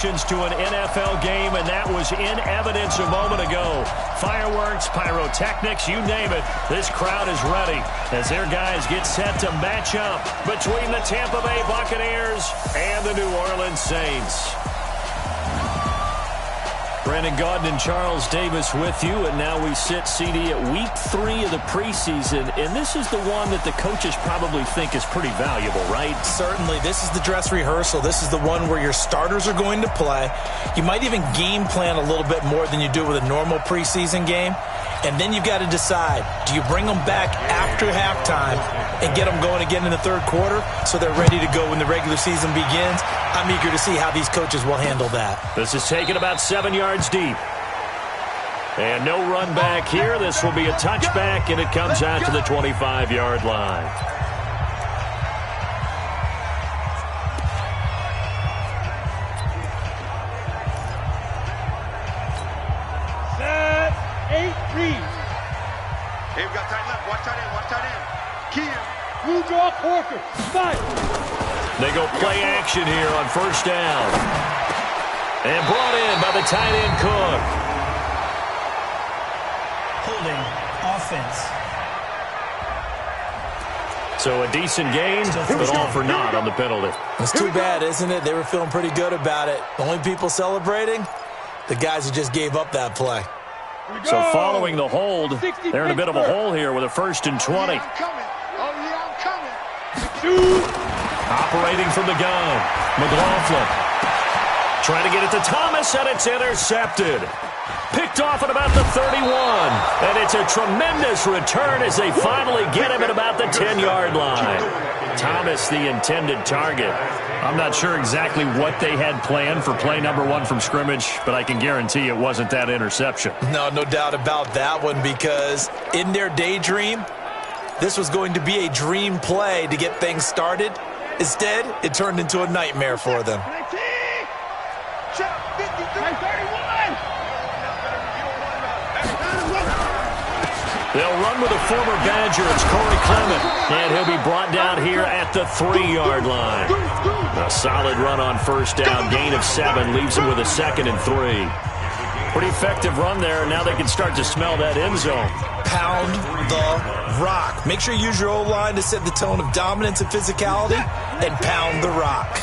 To an NFL game, and that was in evidence a moment ago. Fireworks, pyrotechnics, you name it. This crowd is ready as their guys get set to match up between the Tampa Bay Buccaneers and the New Orleans Saints. Brandon Gaudin and Charles Davis with you, and now we sit, CD, at week 3 of the preseason, and this is the one that the coaches probably think is pretty valuable, right? Certainly. This is the dress rehearsal. This is the one where your starters are going to play. You might even game plan a little bit more than you do with a normal preseason game, and then you've got to decide, do you bring them back after halftime and get them going again in the third quarter so they're ready to go when the regular season begins? I'm eager to see how these coaches will handle that. This is taken about 7 yards deep. And no run back here. This will be a touchback, and it comes out to the 25-yard line. Set, 8, read. Hey, we got tight left. Watch tight end. Watch tight end. Kia. You draw Porker. Nice. They go play action here on first down. And brought in by the tight end Cook. Holding offense. So a decent gain, but all for naught on the penalty. It's too bad, isn't it? They were feeling pretty good about it. The only people celebrating, the guys who just gave up that play. So following the hold, they're in a bit of a hole here with a 1st and 20. Operating from the gun, McLaughlin. Trying to get it to Thomas, and it's intercepted. Picked off at about the 31. And it's a tremendous return as they finally get him at about the 10-yard line. Thomas, the intended target. I'm not sure exactly what they had planned for play number 1 from scrimmage, but I can guarantee it wasn't that interception. No doubt about that one, because in their daydream, this was going to be a dream play to get things started. Instead, it turned into a nightmare for them. They'll run with a former Badger. It's Corey Clement, and he'll be brought down here at the 3-yard line. A solid run on first down. Gain of 7 leaves him with a 2nd and 3. Pretty effective run there. Now they can start to smell that end zone. Pound the rock. Make sure you use your O-line to set the tone of dominance and physicality, and pound the rock.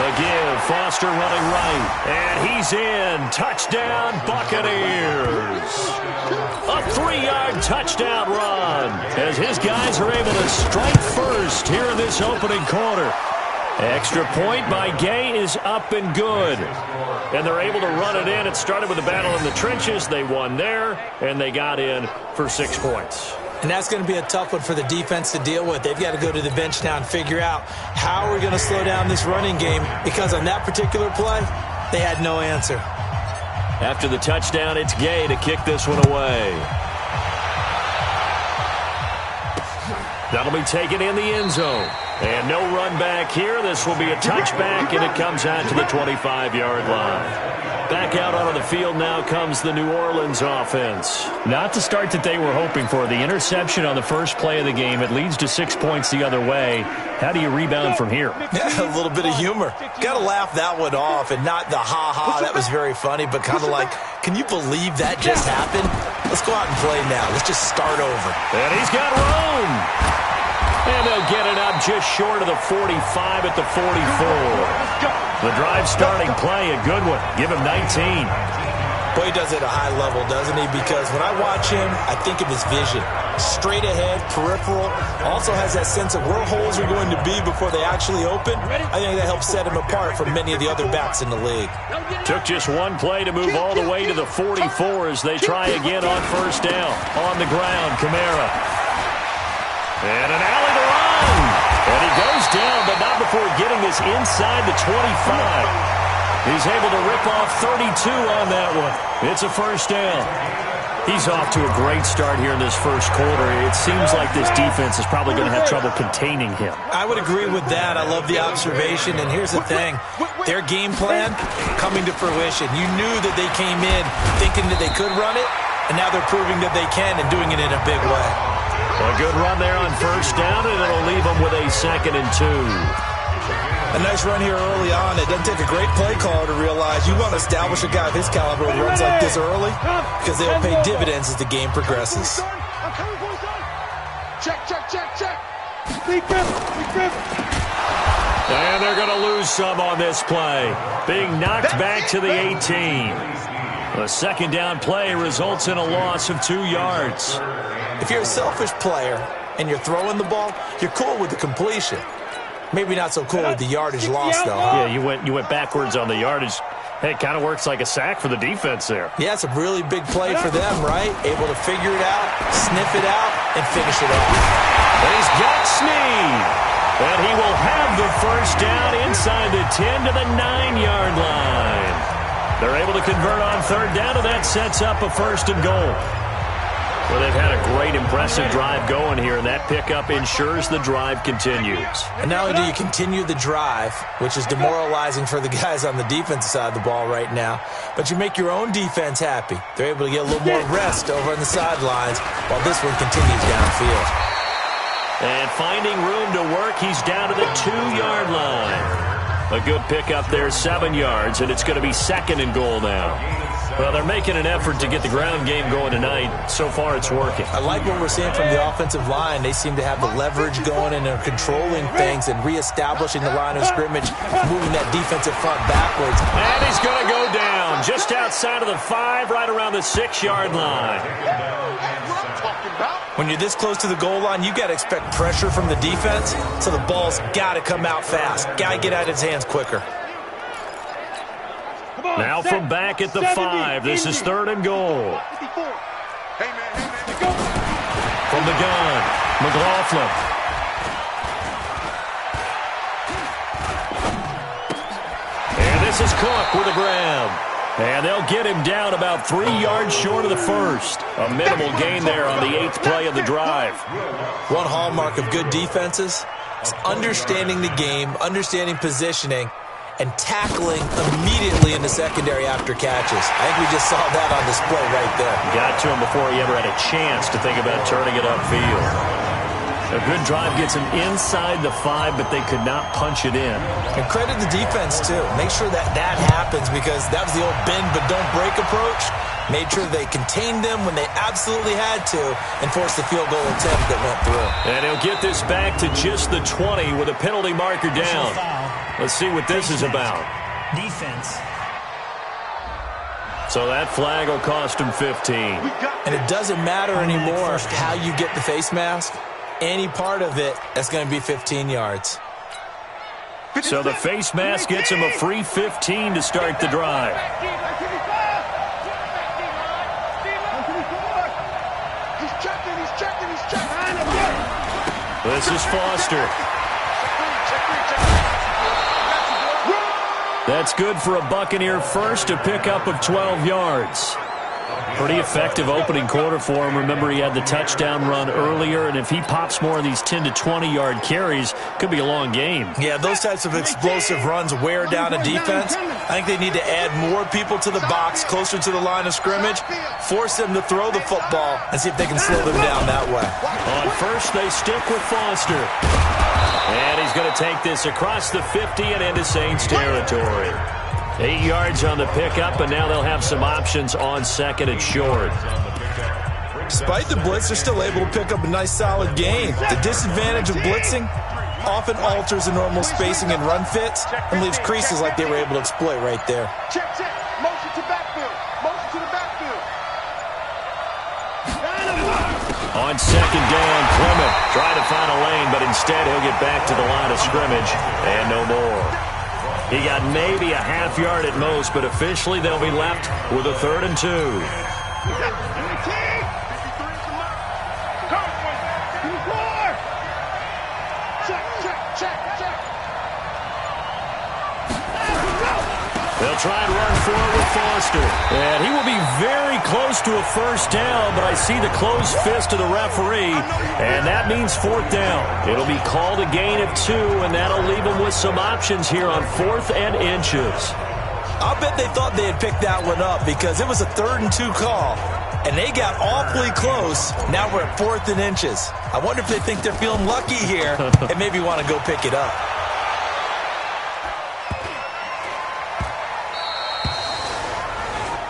Again, Foster running right, and he's in. Touchdown, Buccaneers. A 3-yard touchdown run as his guys are able to strike first here in this opening quarter. Extra point by Gay is up and good. And they're able to run it in. It started with a battle in the trenches. They won there, and they got in for 6 points. And that's going to be a tough one for the defense to deal with. They've got to go to the bench now and figure out how we're going to slow down this running game, because on that particular play, they had no answer. After the touchdown, it's Gay to kick this one away. That'll be taken in the end zone. And no run back here. This will be a touchback, and it comes out to the 25-yard line. Back out onto the field now comes the New Orleans offense. Not the start that they were hoping for. The interception on the first play of the game. It leads to 6 points the other way. How do you rebound from here? Yeah, a little bit of humor. Got to laugh that one off, and not the ha-ha. That was very funny, but kind of like, can you believe that just happened? Let's go out and play now. Let's just start over. And he's got room. And they'll get it up just short of the 45 at the 44. The drive starting play, a good one. Give him 19. Boy, he does it at a high level, doesn't he? Because when I watch him, I think of his vision. Straight ahead, peripheral. Also has that sense of where holes are going to be before they actually open. I think that helps set him apart from many of the other backs in the league. Took just one play to move all the way to the 44 as they try again on first down. On the ground, Kamara. And an alley to run. And he goes down, but not before getting this inside the 25. He's able to rip off 32 on that one. It's a first down. He's off to a great start here in this first quarter. It seems like this defense is probably going to have trouble containing him. I would agree with that. I love the observation. And here's the thing. Their game plan coming to fruition. You knew that they came in thinking that they could run it, and now they're proving that they can and doing it in a big way. A good run there on first down, and it'll leave them with a 2nd and 2. A nice run here early on. It doesn't take a great play caller to realize you want to establish a guy of his caliber who runs like this early because they'll pay dividends as the game progresses. Check, check, check, check. And they're going to lose some on this play. Being knocked back to the 18. A 2nd down play results in a loss of 2 yards. If you're a selfish player and you're throwing the ball, you're cool with the completion. Maybe not so cool with the yardage loss, though. Yeah, you went backwards on the yardage. Hey, it kind of works like a sack for the defense there. Yeah, it's a really big play for them, right? Able to figure it out, sniff it out, and finish it off. And he's got Snead. And he will have the first down inside the 10 to the 9-yard line. They're able to convert on 3rd down, and that sets up a 1st and goal. Well, they've had a great, impressive drive going here, and that pickup ensures the drive continues. And not only do you continue the drive, which is demoralizing for the guys on the defensive side of the ball right now, but you make your own defense happy. They're able to get a little more rest over on the sidelines while this one continues downfield. And finding room to work, he's down to the 2-yard line. A good pickup there, 7 yards, and it's going to be 2nd and goal now. Well, they're making an effort to get the ground game going tonight. So far, it's working. I like what we're seeing from the offensive line. They seem to have the leverage going and are controlling things and reestablishing the line of scrimmage, moving that defensive front backwards. And he's going to go down just outside of the 5, right around the 6-yard line. When you're this close to the goal line, you got to expect pressure from the defense, so the ball's got to come out fast. Got to get out of his hands quicker. Now from back at the 5, this is 3rd and goal. From the gun, McLaughlin. And this is Cook with a grab. And they'll get him down about 3 yards short of the 1st. A minimal gain there on the 8th play of the drive. One hallmark of good defenses is understanding the game, understanding positioning, and tackling immediately in the secondary after catches. I think we just saw that on display right there. Got to him before he ever had a chance to think about turning it upfield. A good drive gets him inside the 5, but they could not punch it in. And credit the defense, too. Make sure that happens because that was the old bend but don't break approach. Made sure they contained them when they absolutely had to and forced the field goal attempt that went through. And he'll get this back to just the 20 with a penalty marker down. Let's see what this is about. Defense. So that flag will cost him 15. And it doesn't matter anymore how you get the face mask. Any part of it, that's going to be 15 yards. So the face mask gets him a free 15 to start the drive. This is Foster. That's good for a Buccaneer first, a pickup of 12 yards. Pretty effective opening quarter for him. Remember, he had the touchdown run earlier, and if he pops more of these 10 to 20-yard carries, could be a long game. Yeah, those types of explosive runs wear down a defense. I think they need to add more people to the box, closer to the line of scrimmage, force them to throw the football, and see if they can slow them down that way. On first, they stick with Foster. And he's going to take this across the 50 and into Saints territory. 8 yards on the pickup, and now they'll have some options on 2nd and short. Despite the blitz, they're still able to pick up a nice, solid gain. The disadvantage of blitzing often alters the normal spacing and run fits and leaves creases like they were able to exploit right there. Check, check. Motion to backfield. Motion to the backfield. On 2nd down, Clement trying to find a lane, but instead he'll get back to the line of scrimmage and no more. He got maybe a half yard at most, but officially they'll be left with a 3rd and 2. They'll try and run forward with Foster. And he will be very close to a first down, but I see the closed fist of the referee, and that means 4th down. It'll be called a gain of 2, and that'll leave them with some options here on 4th and inches. I'll bet they thought they had picked that one up because it was a 3rd and 2 call. and they got awfully close. Now we're at 4th and inches. I wonder if they think they're feeling lucky here and maybe want to go pick it up.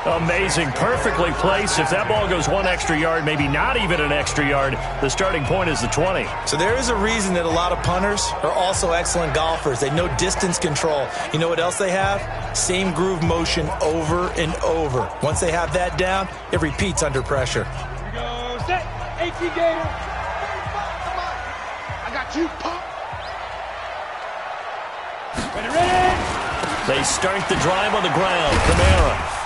Amazing. Perfectly placed. If that ball goes 1 extra yard, maybe not even an extra yard, the starting point is the 20. So there is a reason that a lot of punters are also excellent golfers. They know distance control. You know what else they have? Same groove motion over and over. Once they have that down, it repeats under pressure. Here we go. Set. 18 Gator. I got you, pump. Ready. They start the drive on the ground. Kamara.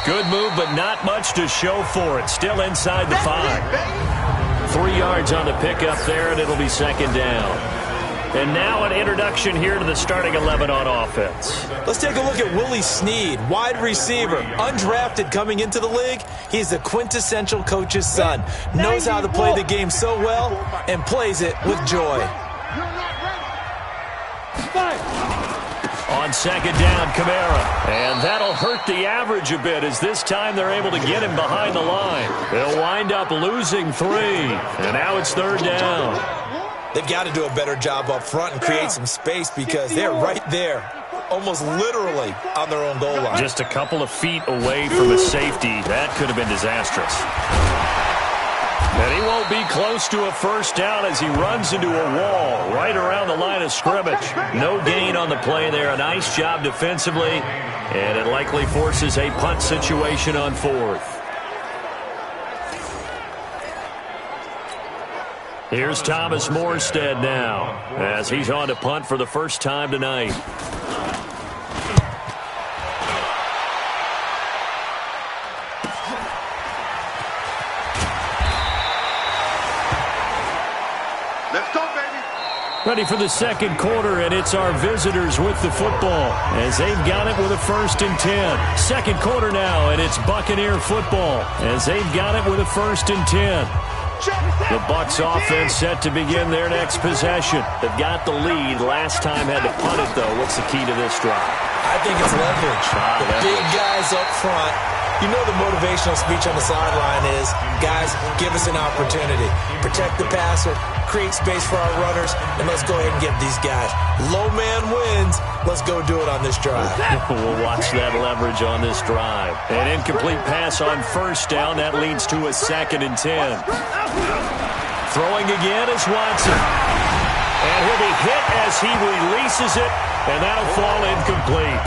Good move, but not much to show for it. Still inside the 5. 3 yards on the pickup there, and it'll be 2nd down. And now an introduction here to the starting 11 on offense. Let's take a look at Willie Snead, wide receiver, undrafted coming into the league. He's the quintessential coach's son. Knows how to play the game so well and plays it with joy. On 2nd down, Kamara. And that'll hurt the average a bit as this time they're able to get him behind the line. They'll wind up losing 3. And now it's 3rd down. They've got to do a better job up front and create some space because they're right there, almost literally on their own goal line. Just a couple of feet away from a safety. That could have been disastrous. And he won't be close to a 1st down as he runs into a wall right around the line of scrimmage. No gain on the play there. A nice job defensively, and it likely forces a punt situation on 4th. Here's Thomas Morstead now as he's on to punt for the first time tonight. Ready for the 2nd quarter, and it's our visitors with the football as they've got it with a 1st and 10. 2nd quarter now, and it's Buccaneer football as they've got it with a 1st and 10. The Bucs offense set to begin their next possession. They've got the lead. Last time had to punt it, though. What's the key to this drive? I think it's leverage. The big guys up front. You know the motivational speech on the sideline is, guys, give us an opportunity. Protect the passer, create space for our runners, and let's go ahead and get these guys. Low man wins. Let's go do it on this drive. We'll watch that leverage on this drive. An incomplete pass on 1st down. That leads to a 2nd and 10. Throwing again is Watson. And he'll be hit as he releases it, and that'll fall incomplete.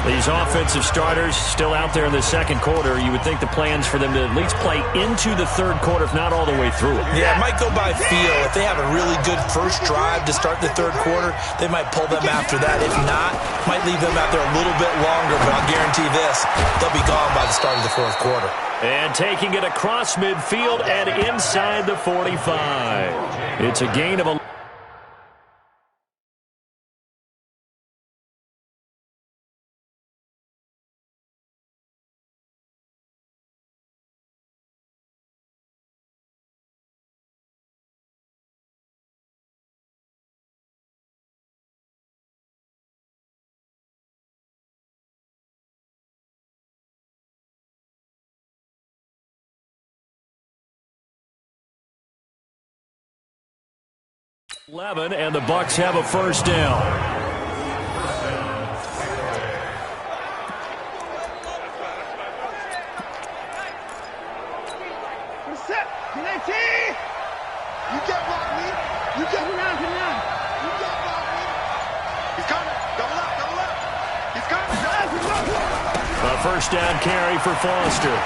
These offensive starters still out there in the 2nd quarter. You would think the plans for them to at least play into the 3rd quarter, if not all the way through it. Yeah, it might go by feel. If they have a really good first drive to start the 3rd quarter, they might pull them after that. If not, might leave them out there a little bit longer, but I'll guarantee this, they'll be gone by the start of the 4th quarter. And taking it across midfield and inside the 45. It's a gain of 11. And the Bucs have a 1st down. Set. You get blocked, me. You get around. You get blocked, me. He's coming. Double up. He's coming. A 1st down carry for Foster.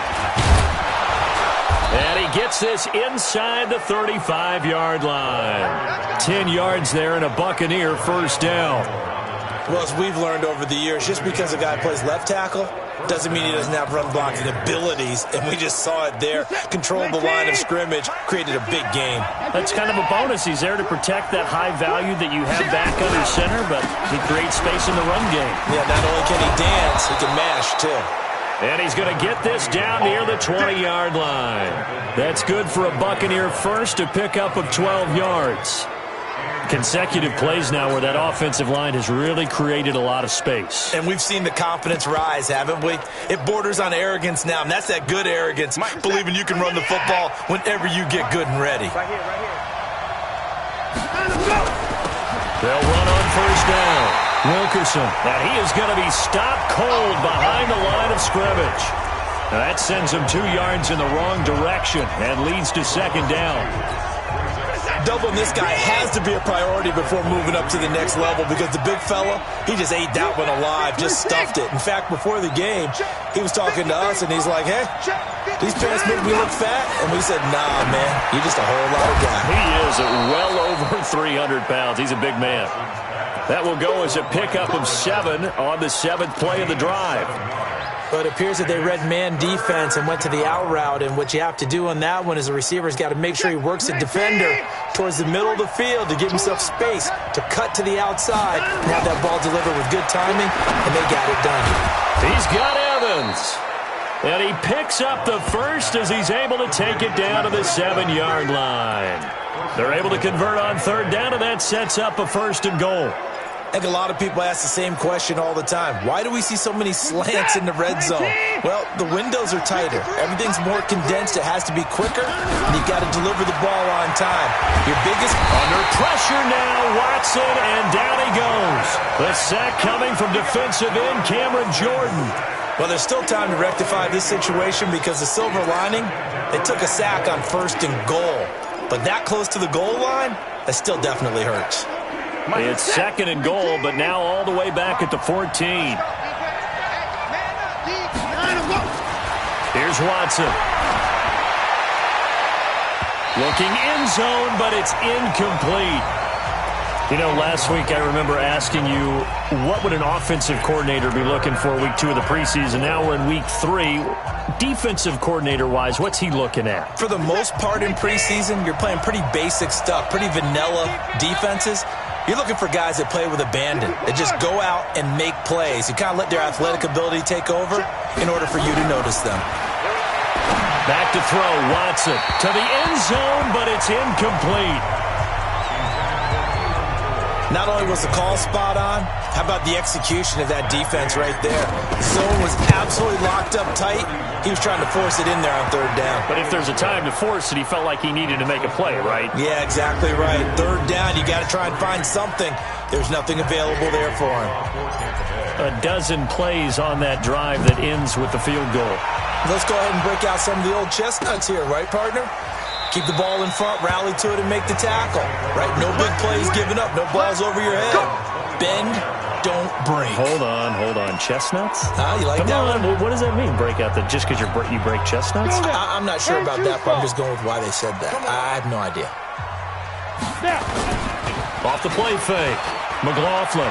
And he gets this inside the 35-yard line. 10 yards there and a Buccaneer 1st down. Well, as we've learned over the years, just because a guy plays left tackle doesn't mean he doesn't have run blocking abilities, and we just saw it there. Controlled the line of scrimmage, created a big game. That's kind of a bonus. He's there to protect that high value that you have back under center, but he creates space in the run game. Yeah, not only can he dance, he can mash, too. And he's going to get this down near the 20-yard line. That's good for a Buccaneer 1st, a pickup of 12 yards. Consecutive plays now where that offensive line has really created a lot of space. And we've seen the confidence rise, haven't we? It borders on arrogance now, and that's that good arrogance, believing you can run the football whenever you get good and ready. Right here, right here. They'll run on first down. Wilkerson. Now he is going to be stopped cold behind the line of scrimmage. Now that sends him 2 yards in the wrong direction and leads to second down. Doubling this guy has to be a priority before moving up to the next level because the big fella, he just ate that one alive, just stuffed it. In fact, before the game, he was talking to us, and he's like, hey, these pants make me look fat. And we said, nah, man, you're just a whole lot of guy. He is at well over 300 pounds. He's a big man. That will go as a pickup of 7 on the 7th play of the drive. But it appears that they read man defense and went to the out route, and what you have to do on that one is the receiver's got to make sure he works the defender towards the middle of the field to give himself space to cut to the outside and have that ball delivered with good timing, and they got it done. He's got Evans. And he picks up the first as he's able to take it down to the 7-yard line. They're able to convert on third down, and that sets up a 1st and goal. I think a lot of people ask the same question all the time. Why do we see so many slants in the red zone? Well, the windows are tighter. Everything's more condensed. It has to be quicker, and you've got to deliver the ball on time. Your biggest... Under pressure now, Watson, and down he goes. The sack coming from defensive end Cameron Jordan. Well, there's still time to rectify this situation because the silver lining, they took a sack on 1st and goal. But that close to the goal line, that still definitely hurts. It's 2nd and goal, but now all the way back at the 14. Here's Watson. Looking end zone, but it's incomplete. You know, last week I remember asking you, what would an offensive coordinator be looking for week 2 of the preseason? Now we're in week 3. Defensive coordinator-wise, what's he looking at? For the most part in preseason, you're playing pretty basic stuff, pretty vanilla defenses. You're looking for guys that play with abandon, that just go out and make plays. You kind of let their athletic ability take over in order for you to notice them. Back to throw, Watson to the end zone, but it's incomplete. Not only was the call spot on, how about the execution of that defense right there? The zone was absolutely locked up tight. He was trying to force it in there on third down. But if there's a time to force it, he felt like he needed to make a play, right? Yeah, exactly right. Third down, you got to try and find something. There's nothing available there for him. A dozen plays on that drive that ends with the field goal. Let's go ahead and break out some of the old chestnuts here, right, partner? Keep the ball in front, rally to it, and make the tackle. Right? No big plays given up, no balls over your head. Bend, don't break. Hold on. Chestnuts? You like Come that on. one? What does that mean, break out that just because you break chestnuts? I'm not sure about that, but I'm just going with why they said that. I have no idea. Off the play fake. McLaughlin.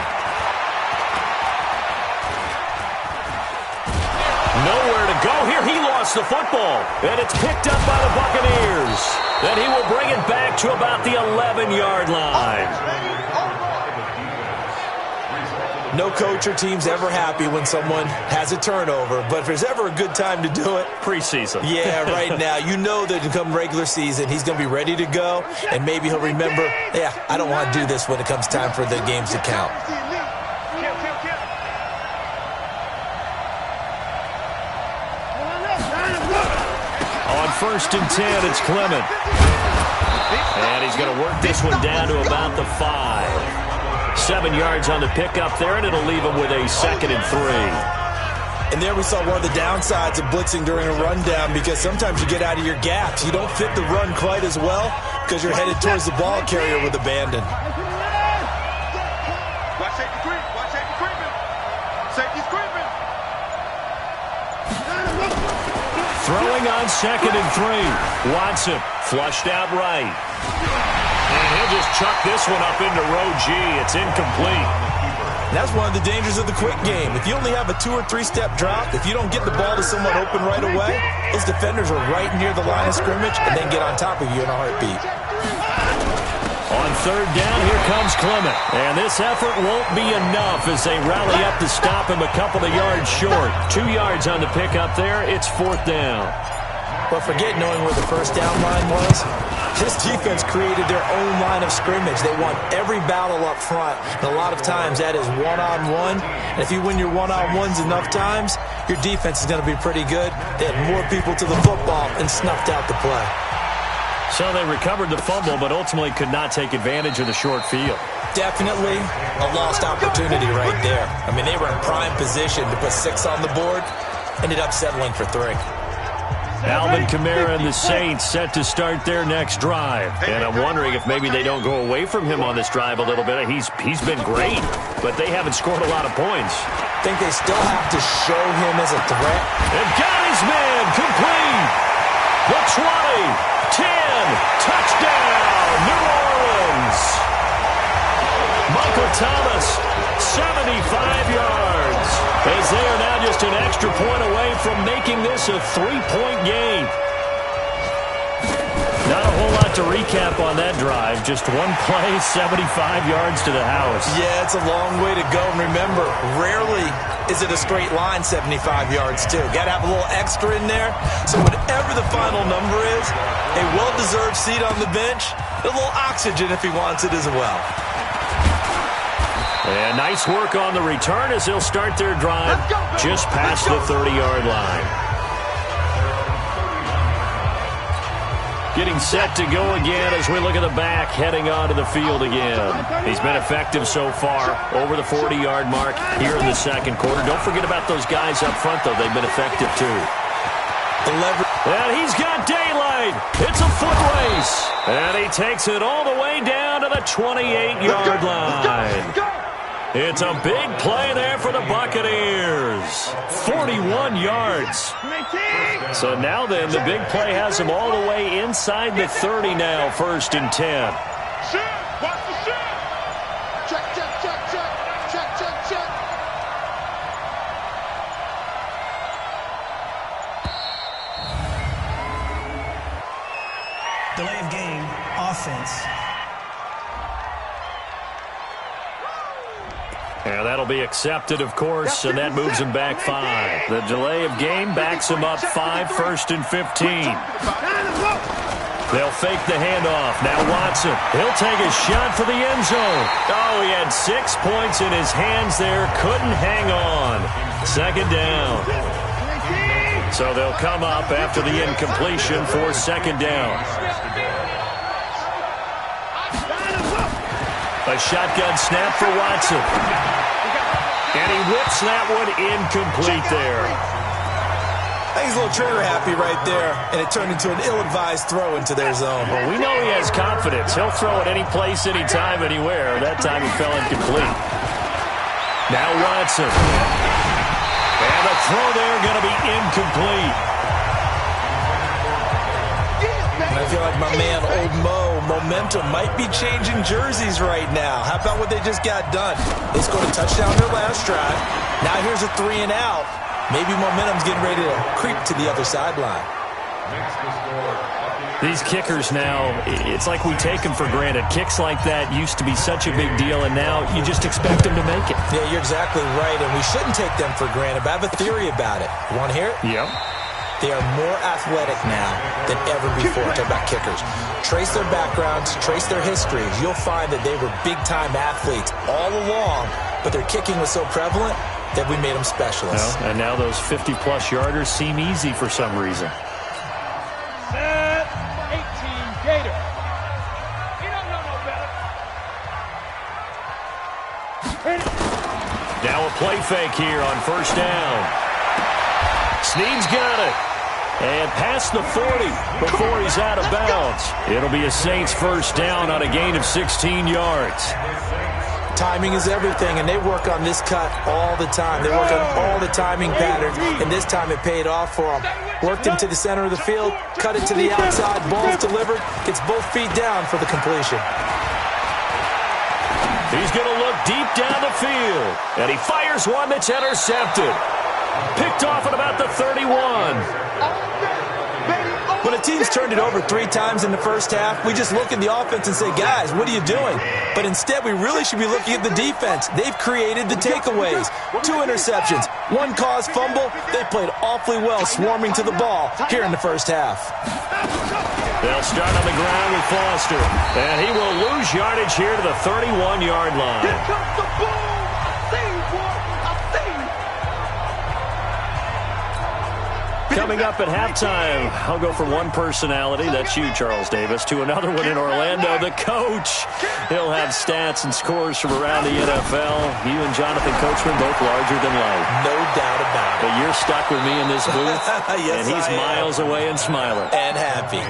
Nowhere to go here. He lost the football. And it's picked up by the Buccaneers. Then he will bring it back to about the 11-yard line. No coach or team's ever happy when someone has a turnover, but if there's ever a good time to do it, Preseason. Yeah, right now. You know that come regular season, he's going to be ready to go, and maybe he'll remember, yeah, I don't want to do this when it comes time for the games to count. On 1st and 10, it's Clement. And he's going to work this one down to about the 5. 7 yards on the pickup there, and it'll leave him with a 2nd and 3. And there we saw one of the downsides of blitzing during a rundown because sometimes you get out of your gaps. You don't fit the run quite as well because you're headed towards the ball carrier with abandon. Watch safety creep. Watch safety creeping. Safety's creeping. Throwing on 2nd and 3. Watson flushed out right. And he'll just chuck this one up into row G. It's incomplete. That's one of the dangers of the quick game. If you only have a 2- or 3-step drop, if you don't get the ball to someone open right away, those defenders are right near the line of scrimmage and then get on top of you in a heartbeat. On 3rd down, here comes Clement. And this effort won't be enough as they rally up to stop him a couple of yards short. 2 yards on the pickup there. It's 4th down. But forget knowing where the first down line was. This defense created their own line of scrimmage. They won every battle up front. And a lot of times that is one-on-one. And if you win your one-on-ones enough times, your defense is going to be pretty good. They had more people to the football and snuffed out the play. So they recovered the fumble, but ultimately could not take advantage of the short field. Definitely a lost opportunity right there. I mean, they were in prime position to put 6 on the board. Ended up settling for 3. Alvin Kamara and the Saints set to start their next drive. And I'm wondering if maybe they don't go away from him on this drive a little bit. He's been great, but they haven't scored a lot of points. I think they still have to show him as a threat. They've got his man complete. The 20. 10, touchdown, New Orleans. Michael Thomas, 75 yards, as they are now just an extra point away from making this a 3-point game. Not a whole lot to recap on that drive. Just one play, 75 yards to the house. Yeah, it's a long way to go. And remember, rarely is it a straight line 75 yards, too. Got to have a little extra in there. So whatever the final number is, a well-deserved seat on the bench, a little oxygen if he wants it as well. And nice work on the return as they'll start their drive just past the 30-yard line. Getting set to go again as we look at the back heading onto the field again. He's been effective so far, over the 40-yard mark here in the second quarter. Don't forget about those guys up front, though. They've been effective, too. And he's got daylight. It's a foot race. And he takes it all the way down to the 28-yard line. It's a big play there for the Buccaneers. 41 yards. So now then, the big play has him all the way inside the 30 now, 1st and 10. Watch the shit. Check, check, check, check. Check, check, check. Delay of game, offense. And that'll be accepted, of course, and that moves him back 5. The delay of game backs him up 5, 1st and 15. They'll fake the handoff. Now Watson. He'll take a shot for the end zone. Oh, he had 6 points in his hands there. Couldn't hang on. 2nd down. So they'll come up after the incompletion for 2nd down. A shotgun snap for Watson. And he whips that one incomplete there. I think he's a little trigger happy right there, and it turned into an ill-advised throw into their zone. Well, we know he has confidence. He'll throw it any place, anytime, anywhere. That time he fell incomplete. Now Watson. And the throw there going to be incomplete. And I feel like my man, Old Mo, momentum might be changing jerseys right now. How about what they just got done? They scored a touchdown their last drive. Now here's a 3 and out. Maybe momentum's getting ready to creep to the other sideline. These kickers now, it's like we take them for granted. Kicks like that used to be such a big deal, and now you just expect them to make it. Yeah, you're exactly right, and we shouldn't take them for granted, but I have a theory about it. You want to hear it? Yep. They are more athletic now than ever before. Talk about kickers. Trace their backgrounds, trace their histories. You'll find that they were big-time athletes all along, but their kicking was so prevalent that we made them specialists. Well, and now those 50-plus yarders seem easy for some reason. Set 18 Gator. You don't know no better. Now a play fake here on 1st down. Snead's got it. And past the 40 before he's out of bounds. It'll be a Saints 1st down on a gain of 16 yards. Timing is everything, and they work on this cut all the time. They work on all the timing patterns, and this time it paid off for them. Worked him to the center of the field, cut it to the outside, ball's delivered, gets both feet down for the completion. He's going to look deep down the field, and he fires one that's intercepted. Picked off at about the 31. When a team's turned it over 3 times in the first half, we just look at the offense and say, guys, what are you doing? But instead, we really should be looking at the defense. They've created the takeaways. 2 interceptions, 1 caused fumble. They played awfully well swarming to the ball here in the first half. They'll start on the ground with Foster. And he will lose yardage here to the 31-yard line. Here comes the boom! I see you, boy! I see you! Coming up at halftime, I'll go from one personality, that's you, Charles Davis, to another one in Orlando, the coach. He'll have stats and scores from around the NFL. You and Jonathan Coachman, both larger than life. No doubt about it. But you're stuck with me in this booth, Yes, and he's I am. miles away and smiling. And happy.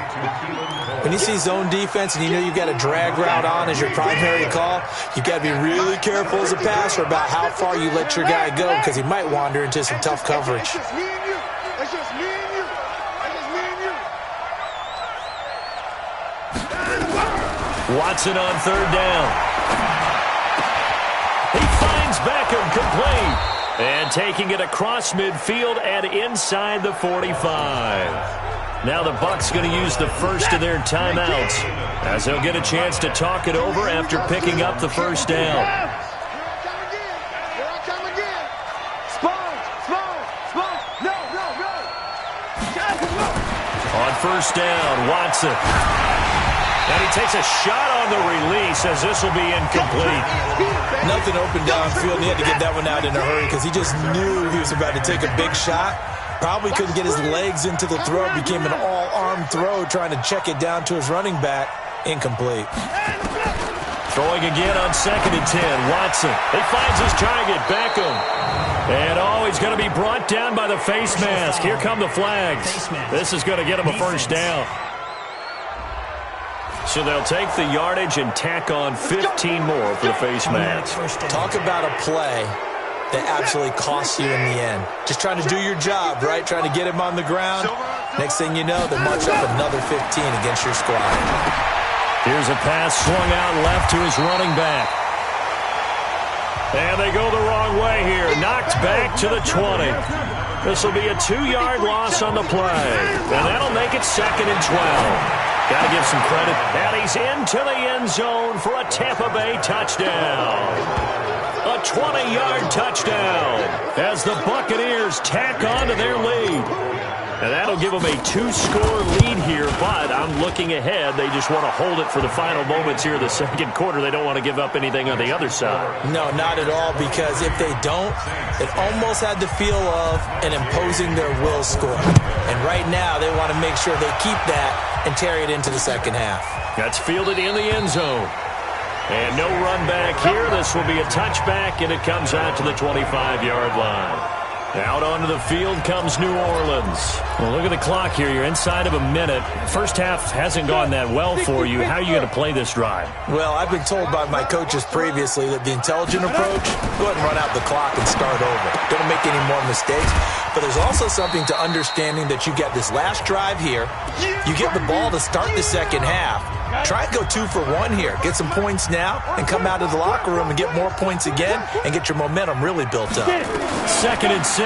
When you see zone defense and you know you've got a drag route on as your primary call, you've got to be really careful as a passer about how far you let your guy go because he might wander into some tough coverage. It's just me and you. It's just me and you. It's just me and you. Watson on third down. He finds Beckham complete. And taking it across midfield and inside the 45. Now the Bucs going to use the first of their timeouts as they'll get a chance to talk it over after picking up the first down. Here I come again. Sponge. No. On first down, Watson. And he takes a shot on the release as this will be incomplete. Nothing open downfield. He had to get that one out in a hurry because he just knew he was about to take a big shot. Probably couldn't get his legs into the throw. Became an all-arm throw trying to check it down to his running back. Incomplete. Throwing again on 2nd and 10. Watson. He finds his target. Beckham. And he's going to be brought down by the face mask. Here come the flags. This is going to get him a first down. So they'll take the yardage and tack on 15 more for the face mask. Talk about a play that absolutely costs you in the end. Just trying to do your job, right? Trying to get him on the ground. Next thing you know, they march up another 15 against your squad. Here's a pass swung out left to his running back. And they go the wrong way here. Knocked back to the 20. This will be a 2-yard loss on the play. And that'll make it 2nd and 12. Got to give some credit. And he's into the end zone for a Tampa Bay touchdown. A 20-yard touchdown as the Buccaneers tack on to their lead. And that'll give them a 2-score lead here, but I'm looking ahead. They just want to hold it for the final moments here of the second quarter. They don't want to give up anything on the other side. No, not at all, because if they don't, it almost had the feel of an imposing their will score. And right now, they want to make sure they keep that and carry it into the second half. That's fielded in the end zone. And no run back here. This will be a touchback, and it comes out to the 25-yard line. Out onto the field comes New Orleans. Well, look at the clock here. You're inside of a minute. First half hasn't gone that well for you. How are you going to play this drive? Well, I've been told by my coaches previously that the intelligent approach, go ahead and run out the clock and start over. Don't make any more mistakes. But there's also something to understanding that you get this last drive here. You get the ball to start the second half. Try and go 2 for 1 here. Get some points now and come out of the locker room and get more points again and get your momentum really built up. 2nd and 6.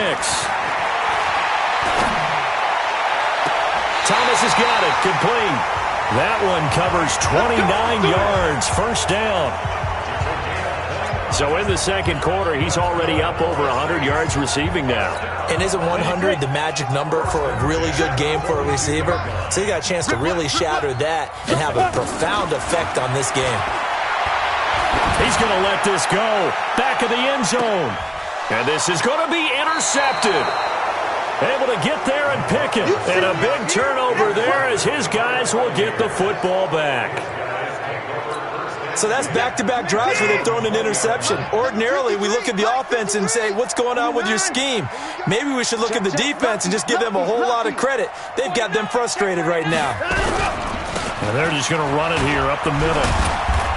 Thomas has got it. Complete. That one covers 29 yards. First down. So in the second quarter, he's already up over 100 yards receiving now. And isn't 100 the magic number for a really good game for a receiver? So you got a chance to really shatter that and have a profound effect on this game. He's going to let this go. Back of the end zone. And this is going to be intercepted. Able to get there and pick it. And a big turnover there as his guys will get the football back. So that's back-to-back drives where they've thrown an interception. Ordinarily, we look at the offense and say, what's going on with your scheme? Maybe we should look at the defense and just give them a whole lot of credit. They've got them frustrated right now. And they're just going to run it here up the middle.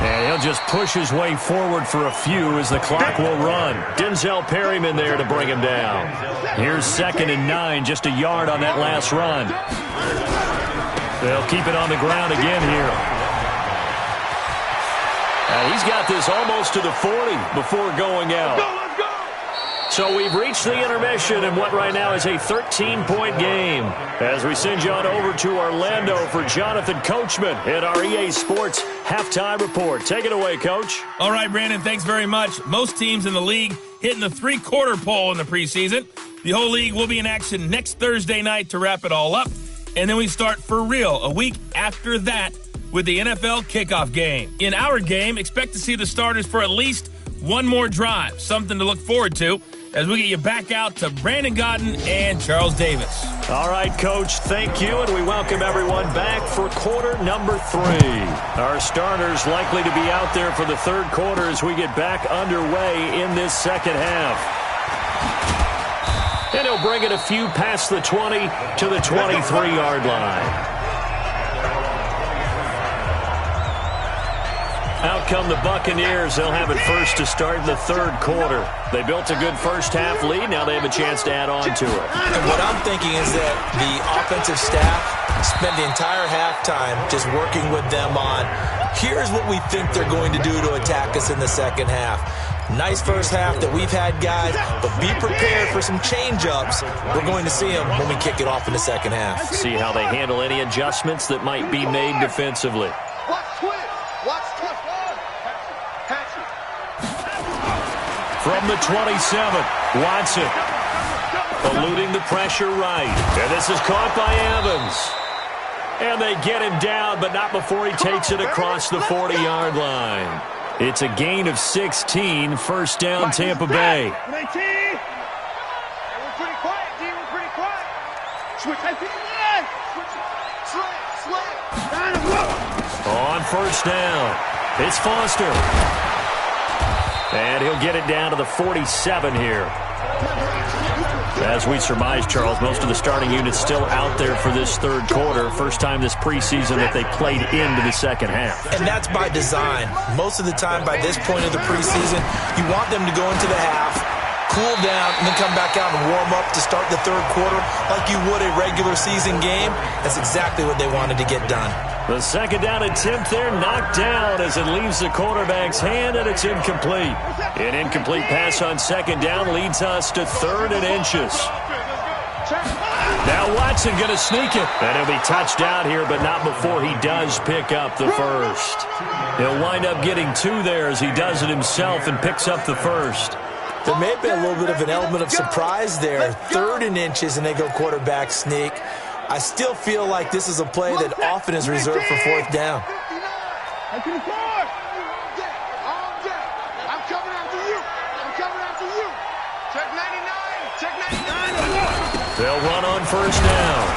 And he'll just push his way forward for a few as the clock will run. Denzel Perryman there to bring him down. Here's 2nd and 9, just a yard on that last run. They'll keep it on the ground again here. And he's got this almost to the 40 before going out. So we've reached the intermission in what right now is a 13-point game. As we send you on over to Orlando for Jonathan Coachman at our EA Sports Halftime Report. Take it away, Coach. All right, Brandon, thanks very much. Most teams in the league hitting the three-quarter pole in the preseason. The whole league will be in action next Thursday night to wrap it all up. and then we start for real a week after that with the NFL kickoff game. In our game, expect to see the starters for at least one more drive, something to look forward to as we get you back out to Brandon Godden and Charles Davis. All right, Coach, thank you, and we welcome everyone back for quarter number 3. Our starters likely to be out there for the third quarter as we get back underway in this second half. And he'll bring it a few past the 20 to the 23-yard line. Out come the Buccaneers. They'll have it first to start the third quarter. They built a good first-half lead. Now they have a chance to add on to it. And what I'm thinking is that the offensive staff spent the entire halftime just working with them on, here's what we think they're going to do to attack us in the second half. Nice first half that we've had, guys, but be prepared for some change-ups. We're going to see them when we kick it off in the second half. See how they handle any adjustments that might be made defensively. From the 27, Watson eluding the pressure right. And this is caught by Evans. And they get him down, but not before he takes it across the 40-yard line. It's a gain of 16, first down Tampa Bay. We're pretty quiet, D. We're pretty quiet. Switch. On first down, it's Foster. And he'll get it down to the 47 here. As we surmise, Charles, most of the starting units still out there for this third quarter. First time this preseason that they played into the second half. And that's by design. Most of the time by this point of the preseason, you want them to go into the half, cool down, and then come back out and warm up to start the third quarter like you would a regular season game. That's exactly what they wanted to get done. The second down attempt there knocked down as it leaves the quarterback's hand, and it's incomplete. An incomplete pass on second down leads us to 3rd and inches. Now Watson going to sneak it. And he'll be touched out here, but not before he does pick up the first. He'll wind up getting 2 there as he does it himself and picks up the first. There may have been a little bit of an element of surprise there. 3rd and inches, and they go quarterback sneak. I still feel like this is a play that often is reserved for 4th down. I'm coming after you. Check 99. They'll run on first down.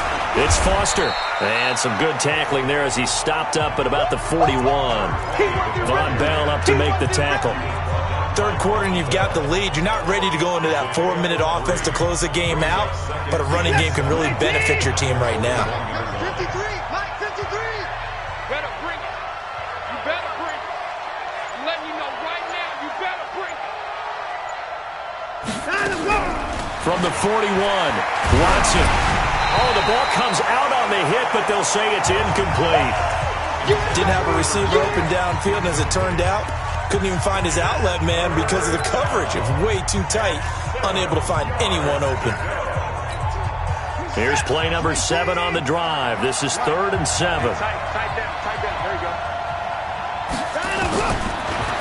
It's Foster. And some good tackling there as he stopped up at about the 41. Von Bell up to make the tackle. Third quarter and you've got the lead. You're not ready to go into that 4-minute offense to close the game out, but a running game can really benefit your team right now. 53, Mike 53. Better bring it. You better bring it. I'm letting you know right now, you better bring it. From the 41, Watson. Oh, the ball comes out on the hit, but they'll say it's incomplete. Didn't have a receiver open downfield, and as it turned out, couldn't even find his outlet man because of the coverage. It was way too tight, unable to find anyone open. Here's play number 7 on the drive. This is 3rd and 7. Tight down. There you go.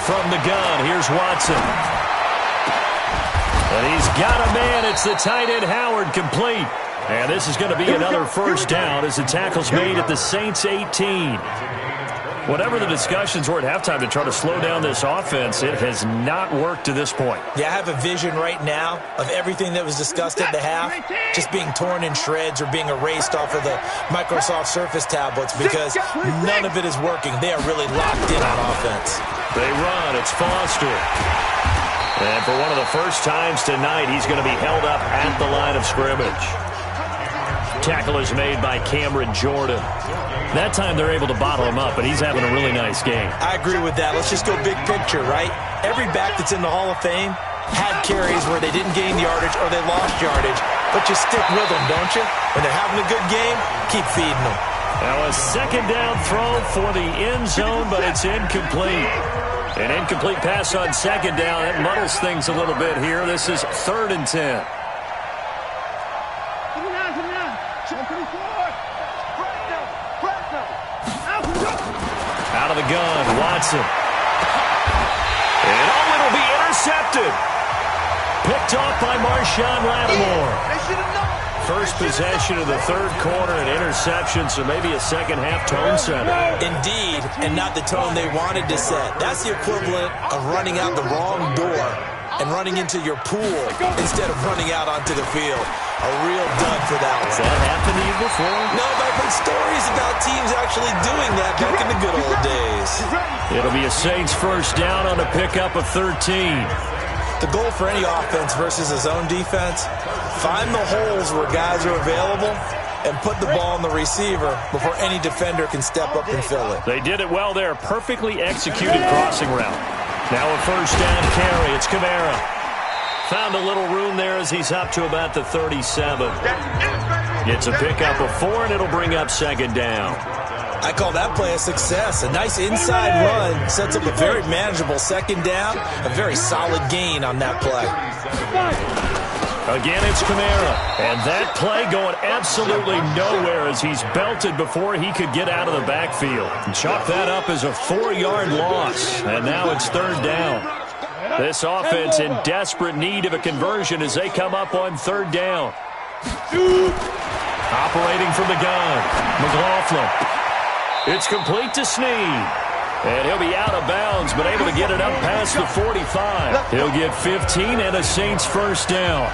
From the gun, here's Watson. And he's got a man. It's the tight end Howard, complete. And this is going to be another first down as the tackle's made at the Saints 18. Whatever the discussions were at halftime to try to slow down this offense, it has not worked to this point. Yeah, I have a vision right now of everything that was discussed at the half just being torn in shreds or being erased off of the Microsoft Surface tablets because none of it is working. They are really locked in on offense. They run. It's Foster. And for one of the first times tonight, he's going to be held up at the line of scrimmage. Tackle is made by Cameron Jordan. That time they're able to bottle him up, but he's having a really nice game. I agree with that. Let's just go big picture, right? Every back that's in the Hall of Fame had carries where they didn't gain yardage or they lost yardage, but you stick with them, don't you? When they're having a good game, keep feeding them. Now a second down throw for the end zone, but it's incomplete. An incomplete pass on second down. It muddles things a little bit here. This is 3rd and 10. Out of the gun, Watson. And it'll be intercepted. Picked off by Marshawn Lattimore. First possession of the third quarter, an interception, so maybe a second-half tone setter. Indeed, and not the tone they wanted to set. That's the equivalent of running out the wrong door and running into your pool instead of running out onto the field. A real dud for that one. Has that happened to you before? No, but I've heard stories about teams actually doing that back in the good old days. It'll be a Saints first down on a pickup of 13. The goal for any offense versus a zone defense, find the holes where guys are available and put the ball on the receiver before any defender can step up and fill it. They did it well there. Perfectly executed crossing route. Now a first down carry. It's Kamara. Found a little room there as he's up to about the 37. Gets a pickup of 4, and it'll bring up second down. I call that play a success. A nice inside run sets up a very manageable second down. A very solid gain on that play. Again, it's Kamara. And that play going absolutely nowhere as he's belted before he could get out of the backfield. And chalk that up as a 4-yard loss. And now it's third down. This offense in desperate need of a conversion as they come up on third down. Operating from the gun, McLaughlin. It's complete to Snead. And he'll be out of bounds, but able to get it up past the 45. He'll get 15 and a Saints first down.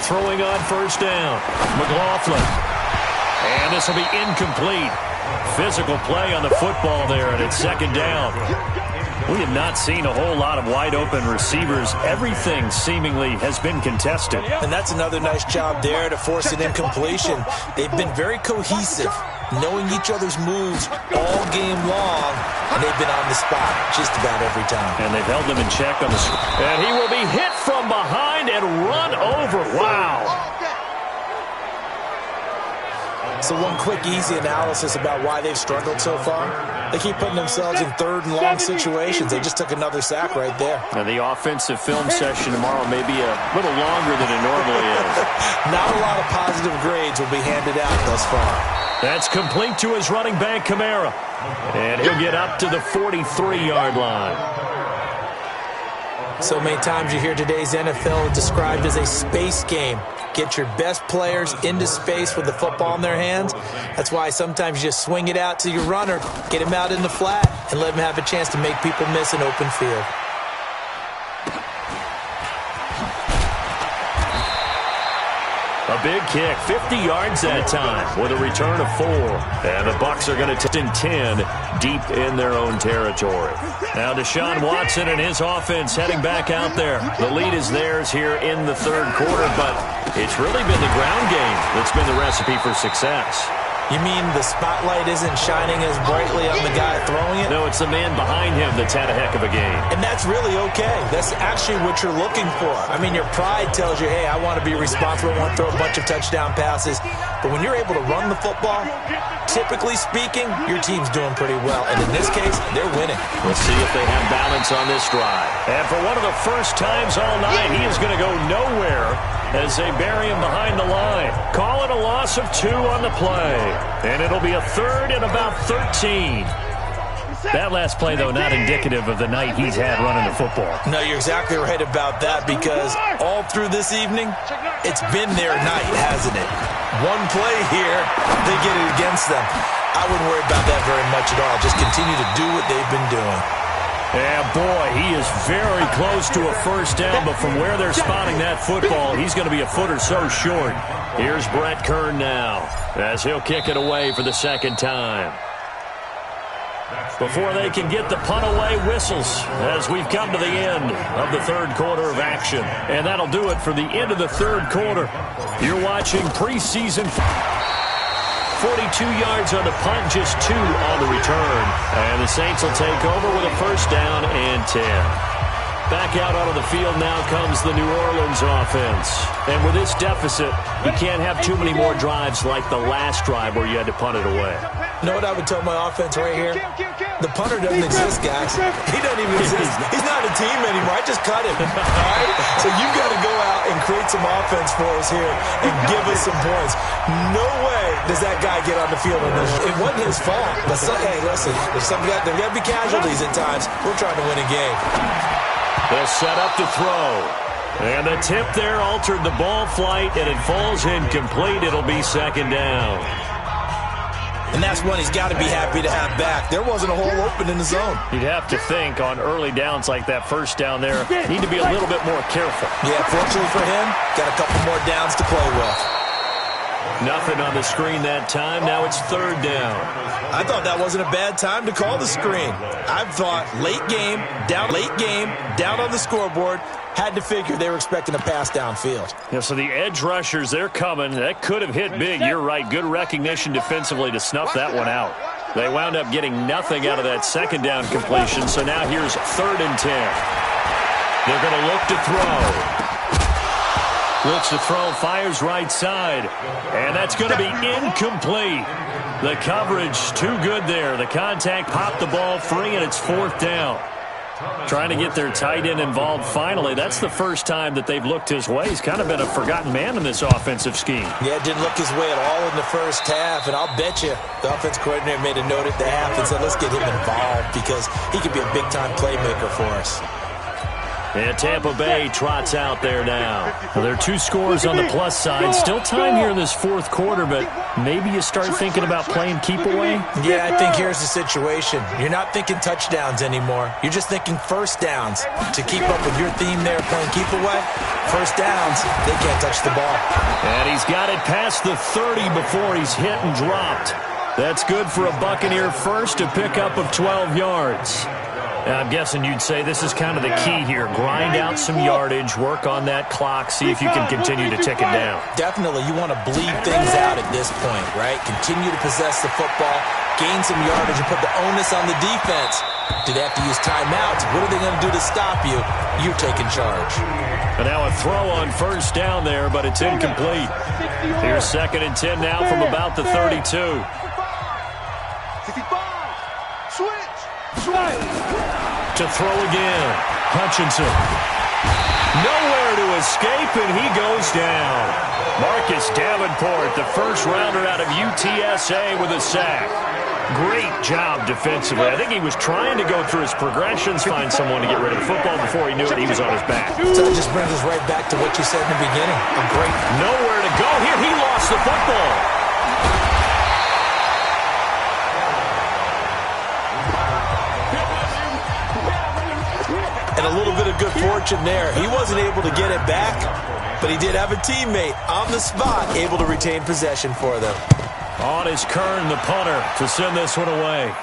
Throwing on first down, McLaughlin. And this will be incomplete. Physical play on the football there, and it's second down. We have not seen a whole lot of wide-open receivers. Everything seemingly has been contested. And that's another nice job there to force an incompletion. They've been very cohesive, knowing each other's moves all game long, and they've been on the spot just about every time. And they've held them in check on the screen. And he will be hit from behind and run over. Wow. So one quick, easy analysis about why they've struggled so far. They keep putting themselves in third and long situations. They just took another sack right there. Now the offensive film session tomorrow may be a little longer than it normally is. Not a lot of positive grades will be handed out thus far. That's complete to his running back, Kamara. And he'll get up to the 43-yard line. So many times you hear today's NFL described as a space game. Get your best players into space with the football in their hands. That's why sometimes you just swing it out to your runner, get him out in the flat, and let him have a chance to make people miss an open field. A big kick, 50 yards that time with a return of 4. And the Bucs are going to take in 10 deep in their own territory. Now Deshaun Watson and his offense heading back out there. The lead is theirs here in the third quarter, but it's really been the ground game that's been the recipe for success. You mean the spotlight isn't shining as brightly on the guy throwing it? No, it's the man behind him that's had a heck of a game. And that's really okay. That's actually what you're looking for. I mean, your pride tells you, hey, I want to be responsible. I want to throw a bunch of touchdown passes. But when you're able to run the football, typically speaking, your team's doing pretty well. And in this case, they're winning. Let's see if they have balance on this drive. And for one of the first times all night, he is going to go nowhere as they bury him behind the line. Call it a loss of 2 on the play. And it'll be a third and about 13. That last play, though, not indicative of the night he's had running the football. No, you're exactly right about that, because all through this evening, it's been their night, hasn't it? One play here, they get it against them. I wouldn't worry about that very much at all. Just continue to do what they've been doing. Yeah, boy, he is very close to a first down, but from where they're spotting that football, he's going to be a foot or so short. Here's Brett Kern now, as he'll kick it away for the second time. Before they can get the punt away, whistles as we've come to the end of the third quarter of action. And that'll do it for the end of the third quarter. You're watching preseason. 42 yards on the punt, just 2 on the return. And the Saints will take over with a first down and 10. Back out onto the field now comes the New Orleans offense. And with this deficit, you can't have too many more drives like the last drive where you had to punt it away. You know what I would tell my offense right here? The punter doesn't exist, guys. He doesn't even exist. He's not a team anymore. I just cut him. All right? So you've got to go out and create some offense for us here and give us some points. No way does that guy get on the field on this. It wasn't his fault. But, hey, listen, there's got to be casualties at times. We're trying to win a game. They'll set up to throw. And the tip there altered the ball flight, and it falls incomplete. It'll be second down. And that's one he's got to be happy to have back. There wasn't a hole open in the zone. You'd have to think on early downs like that first down there, need to be a little bit more careful. Yeah, fortunately for him, got a couple more downs to play with. Nothing on the screen that time. Now it's third down. I thought that wasn't a bad time to call the screen. I thought late game, down on the scoreboard. Had to figure they were expecting a pass downfield. Yeah, so the edge rushers, they're coming. That could have hit big. You're right. Good recognition defensively to snuff that one out. They wound up getting nothing out of that second down completion. So now here's 3rd and 10. They're going to look to throw. Looks to throw, fires right side. And that's going to be incomplete. The coverage too good there. The contact popped the ball free, and it's 4th down. Trying to get their tight end involved finally. That's the first time that they've looked his way. He's kind of been a forgotten man in this offensive scheme. Yeah, it didn't look his way at all in the first half, and I'll bet you the offense coordinator made a note at the half and said, let's get him involved because he could be a big-time playmaker for us. And Tampa Bay trots out there now. Well, there are 2 scores on the plus side. Still time here in this 4th quarter, but maybe you start thinking about playing keep away? Yeah, I think here's the situation. You're not thinking touchdowns anymore. You're just thinking first downs. To keep up with your theme there, playing keep away, first downs, they can't touch the ball. And he's got it past the 30 before he's hit and dropped. That's good for a Buccaneer first, a pickup of 12 yards. I'm guessing you'd say this is kind of the key here. Grind out some yardage, work on that clock, see if you can continue to tick it down. Definitely. You want to bleed things out at this point, right? Continue to possess the football, gain some yardage, and put the onus on the defense. Do they have to use timeouts? What are they going to do to stop you? You're taking charge. And now a throw on first down there, but it's incomplete. Here's 2nd and 10 now from about the 32. 65. Switch. To throw again. Hutchinson. Nowhere to escape, and he goes down. Marcus Davenport, the first rounder out of UTSA with a sack. Great job defensively. I think he was trying to go through his progressions, find someone to get rid of the football. Before he knew it, he was on his back. So that just brings us right back to what you said in the beginning. A great. Nowhere to go here. He lost the football. And a little bit of good fortune there. He wasn't able to get it back, but he did have a teammate on the spot able to retain possession for them. On is Kern, the punter, to send this one away.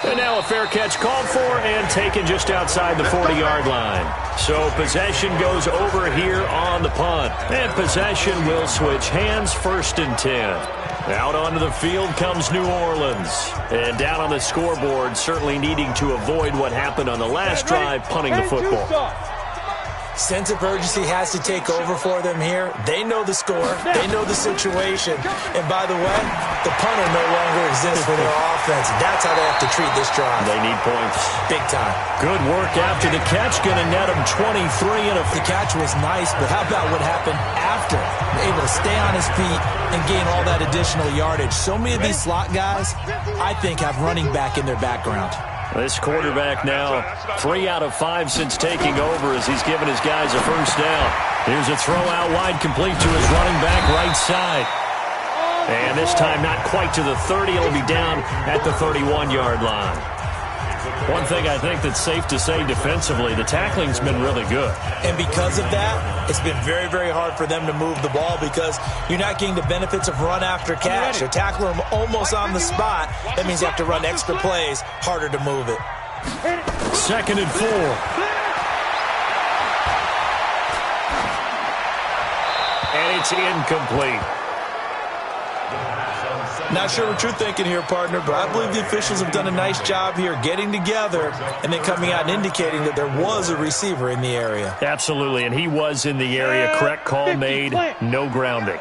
And now a fair catch called for and taken just outside the 40-yard line. So possession goes over here on the punt. And possession will switch hands, 1st and 10. Out onto the field comes New Orleans. And down on the scoreboard, certainly needing to avoid what happened on the last drive, punting the football. Sense of urgency has to take over for them here. They know the score. They know the situation. And by the way, the punter no longer exists for their offense. That's how they have to treat this drive. They need points. Big time. Good work after the catch. Going to net them 23. And the catch was nice, but how about what happened after? Able to stay on his feet and gain all that additional yardage. So many of these slot guys, I think, have running back in their background. This quarterback now 3 out of 5 since taking over as he's given his guys a first down. Here's a throw out wide complete to his running back right side. And this time not quite to the 30. It'll be down at the 31-yard line. One thing I think that's safe to say defensively, the tackling's been really good. And because of that, it's been very, very hard for them to move the ball because you're not getting the benefits of run after catch. You're tackling them almost on the spot. That means you have to run extra plays, harder to move it. 2nd and 4. And it's incomplete. Not sure what you're thinking here, partner, but I believe the officials have done a nice job here getting together and then coming out and indicating that there was a receiver in the area. Absolutely, and he was in the area. Correct call made, no grounding.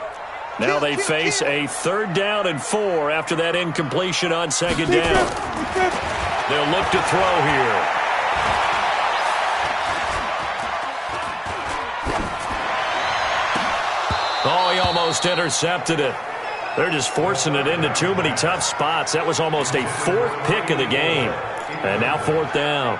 Now they face a 3rd down and 4 after that incompletion on 2nd down. They'll look to throw here. Oh, he almost intercepted it. They're just forcing it into too many tough spots. That was almost a 4th pick of the game. And now 4th down.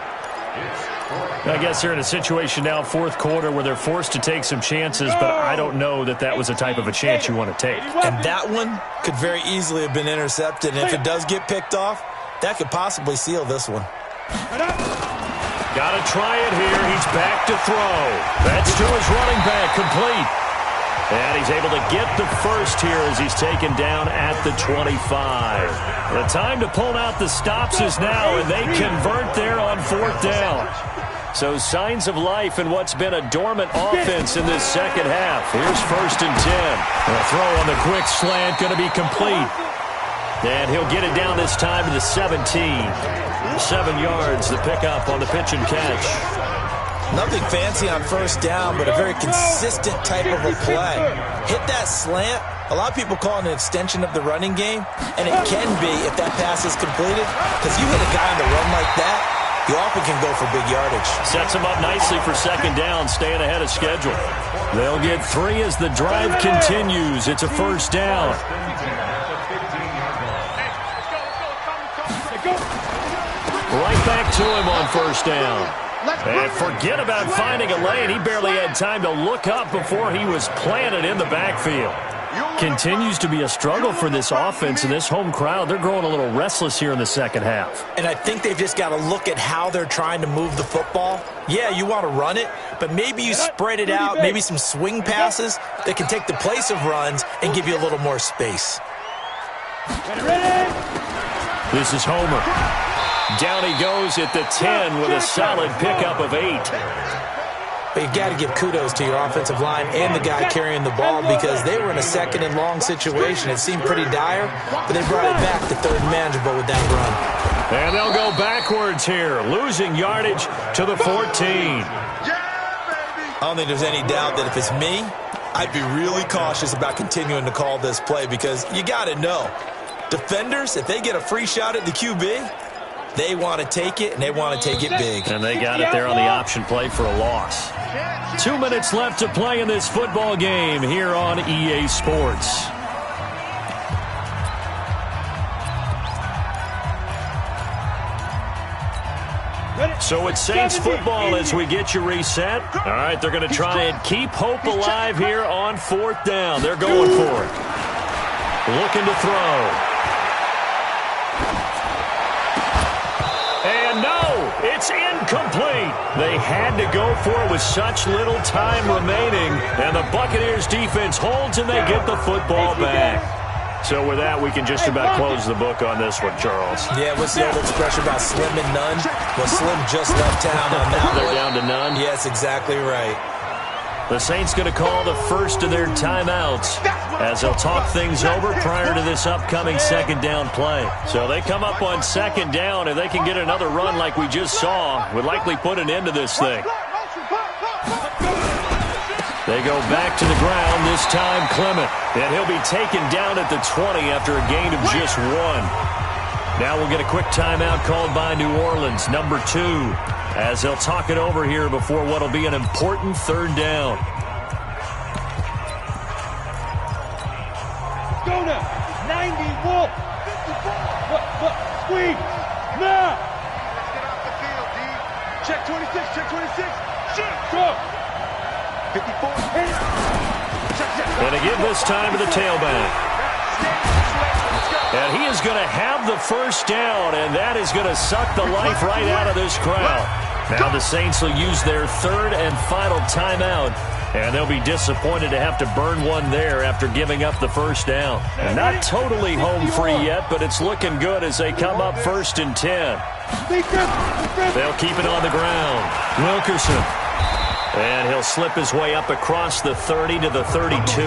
I guess they're in a situation now, 4th quarter, where they're forced to take some chances, but I don't know that that was the type of a chance you want to take. And that one could very easily have been intercepted. And if it does get picked off, that could possibly seal this one. Got to try it here. He's back to throw. That's to his running back, complete. And he's able to get the first here as he's taken down at the 25. The time to pull out the stops is now, and they convert there on 4th down. So signs of life in what's been a dormant offense in this second half. Here's 1st and 10. And a throw on the quick slant going to be complete. And he'll get it down this time to the 17. 7 yards, the pickup on the pitch and catch. Nothing fancy on 1st down, but a very consistent type of a play. Hit that slant. A lot of people call it an extension of the running game, and it can be if that pass is completed, because you hit a guy on the run like that, you often can go for big yardage. Sets him up nicely for 2nd down, staying ahead of schedule. They'll get 3 as the drive continues. It's a 1st down. Right back to him on 1st down. And forget about finding a lane. He barely had time to look up before he was planted in the backfield. Continues to be a struggle for this offense and this home crowd. They're growing a little restless here in the second half. And I think they've just got to look at how they're trying to move the football. Yeah, you want to run it, but maybe you spread it out, maybe some swing passes that can take the place of runs and give you a little more space. This is Homer. Down he goes at the 10 with a solid pickup of 8. But you've got to give kudos to your offensive line and the guy carrying the ball because they were in a 2nd and long situation. It seemed pretty dire, but they brought it back to 3rd and manageable with that run. And they'll go backwards here, losing yardage to the 14. I don't think there's any doubt that if it's me, I'd be really cautious about continuing to call this play because you got to know, defenders, if they get a free shot at the QB, they want to take it, and they want to take it big. And they got it there on the option play for a loss. 2 minutes left to play in this football game here on EA Sports. So it's Saints football as we get you reset. All right, they're going to try and keep hope alive here on 4th down. They're going for it. Looking to throw. It's incomplete. They had to go for it with such little time remaining. And the Buccaneers defense holds and they get the football back. So with that, we can just about close the book on this one, Charles. Yeah, what's the old expression about slim and none? Well, Slim just left town on that one. They're down to none? Yes, exactly right. The Saints going to call the first of their timeouts as they'll talk things over prior to this upcoming 2nd down play. So they come up on 2nd down, and they can get another run like we just saw. Would likely put an end to this thing. They go back to the ground, this time Clement. And he'll be taken down at the 20 after a gain of just 1. Now we'll get a quick timeout called by New Orleans, number 2. As they'll talk it over here before what will be an important 3rd down. Go now. 90 Wolf. Squeeze. Now. Get off the field, D. Check 26. Check 26. Shoot. Go. 54. And again this time to the tailback. And he is going to have the first down, and that is going to suck the life right out of this crowd. Now the Saints will use their 3rd and final timeout, and they'll be disappointed to have to burn one there after giving up the first down. And not totally home free yet, but it's looking good as they come up 1st and 10. They'll keep it on the ground. Wilkerson. And he'll slip his way up across the 30 to the 32.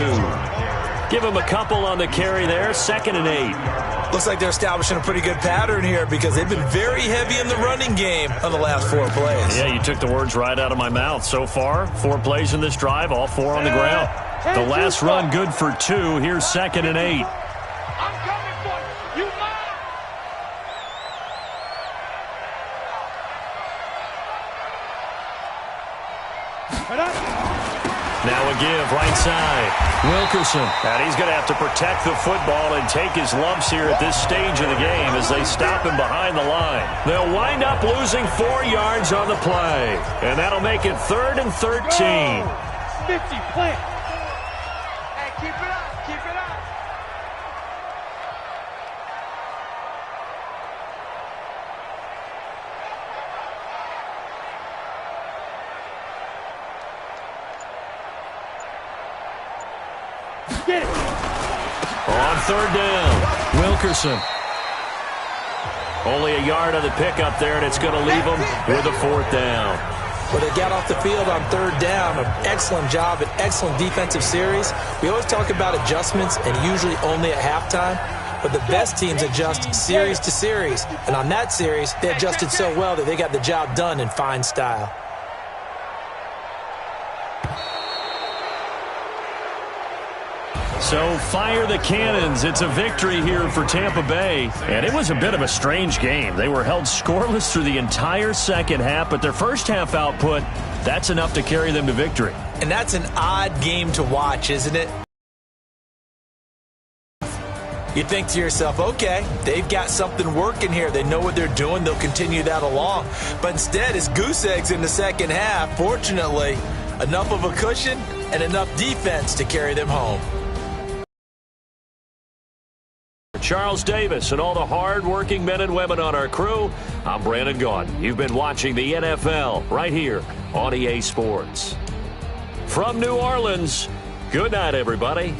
Give him a couple on the carry there, 2nd and 8. Looks like they're establishing a pretty good pattern here because they've been very heavy in the running game on the last 4 plays. Yeah, you took the words right out of my mouth. So far, 4 plays in this drive, all 4 on the ground. The last run good for 2. Here's 2nd and 8. I'm coming for you. You mind? Now a give, right side. Wilkerson. And he's going to have to protect the football and take his lumps here at this stage of the game as they stop him behind the line. They'll wind up losing 4 yards on the play. And that'll make it 3rd and 13. 50, plant. Hey, keep it up, keep it up. Get it. On 3rd down, Wilkerson. Only a yard on the pickup there, and it's going to leave them with a 4th down. Well, they got off the field on 3rd down. An excellent job, an excellent defensive series. We always talk about adjustments, and usually only at halftime. But the best teams adjust series to series. And on that series, they adjusted so well that they got the job done in fine style. So fire the cannons. It's a victory here for Tampa Bay. And it was a bit of a strange game. They were held scoreless through the entire second half, but their first half output, that's enough to carry them to victory. And that's an odd game to watch, isn't it? You think to yourself, okay, they've got something working here. They know what they're doing. They'll continue that along. But instead, it's goose eggs in the second half. Fortunately, enough of a cushion and enough defense to carry them home. Charles Davis and all the hard-working men and women on our crew, I'm Brandon Gaudin. You've been watching the NFL right here on EA Sports. From New Orleans, good night, everybody.